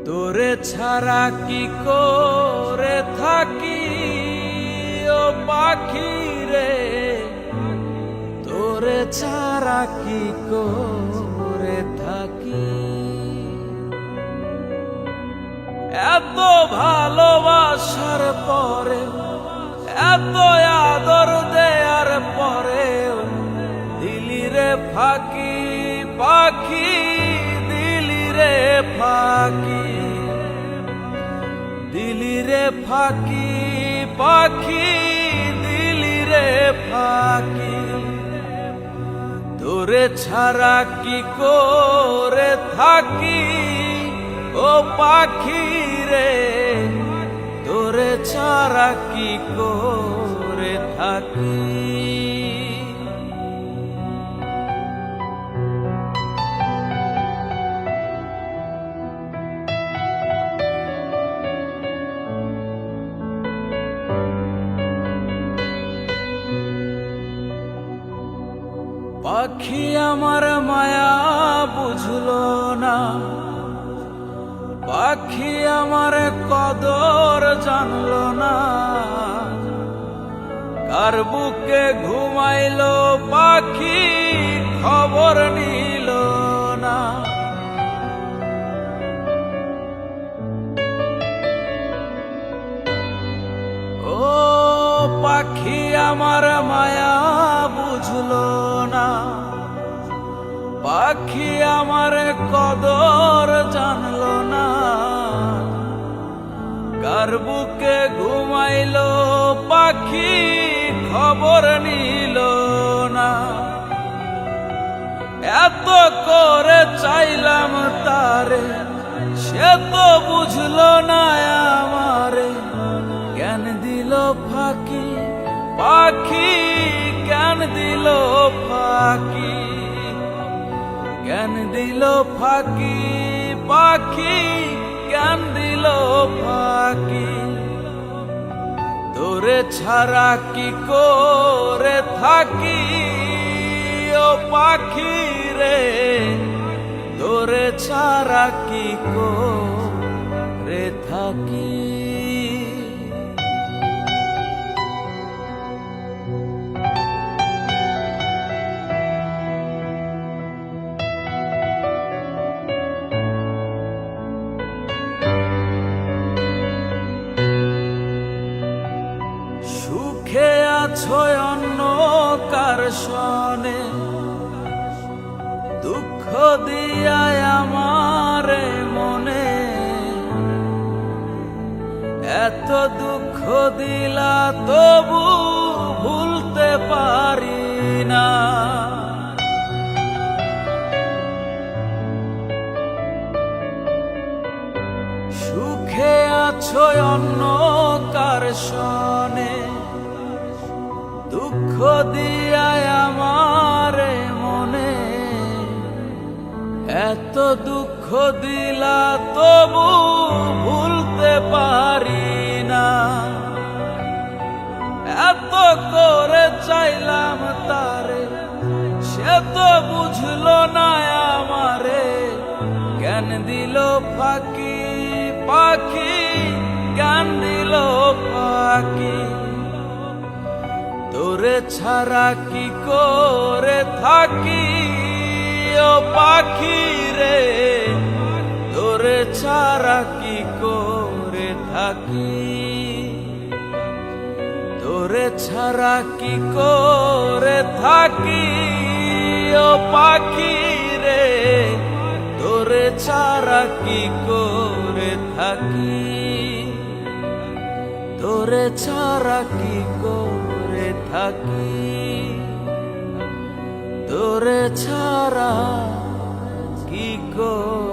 তোরে ছাড়া কি করে থাকি ও পাখি রে, তোরে ছাড়া কি করে থাকি। এত ভালোবাসার পরে, এত আদর দেয়ার পরে দিলি রে ফাঁকি পাখি, দিলি রে ফাঁকি, দিলি রে ফাঁকি পাখি, দিলি রে ফাঁকি। তোরে ছাড়া কি করে থাকি ও পাখি রে, তোরে ছাড়া কি করে থাকি। পাখি আমার মায়া বুঝলো না, পাখি আমার কদর জানলো না, কার বুকে ঘুমাইলো পাখি খবর নিল না। ও পাখি আমার মায়া বুঝলো না, পাখি আমার কদর জানলো না, কার বুকে ঘুমাইলো পাখি খবর নিল না। এত করে চাইলাম তারে, সে তো বুঝলো না আমারে, জ্ঞান দিল ফাঁকি পাখি, জ্ঞান দিল ফাঁকি, জ্ঞান দিল ফাঁকি পাখি, জ্ঞান দিল ফাঁকি। তোরে ছাড়া কি করে থাকি ও পাখি রে, তোরে ছাড়া কি করে থাকি। সুখে আছো অন্য কার সনে, দুঃখ দিয়ায় আমারে মনে, এত দুঃখ দিলা তবু ভুলতে পারি না। সুখে আছো অন্য কার সনে, দুঃখ দিয়ায় আমারে মনে, এত দুঃখ দিলা তবু ভুলতে পারি না। এত করে চাইলাম তারে, সে তো বুঝলো না আমারে, জ্ঞান দিল ফাঁকি পাখি, জ্ঞান দিল ফাঁকি। তোরে ছাড়া কি করে থাকি ও পাখি রে, তোরে ছাড়া কি করে থাকি। তোরে ছাড়া কি করে থাকি ও পাখি রে, তোরে ছাড়া কি করে থাকি। তোরে ছাড়া কি করে থাকি, তোরে ছাড়া কি করে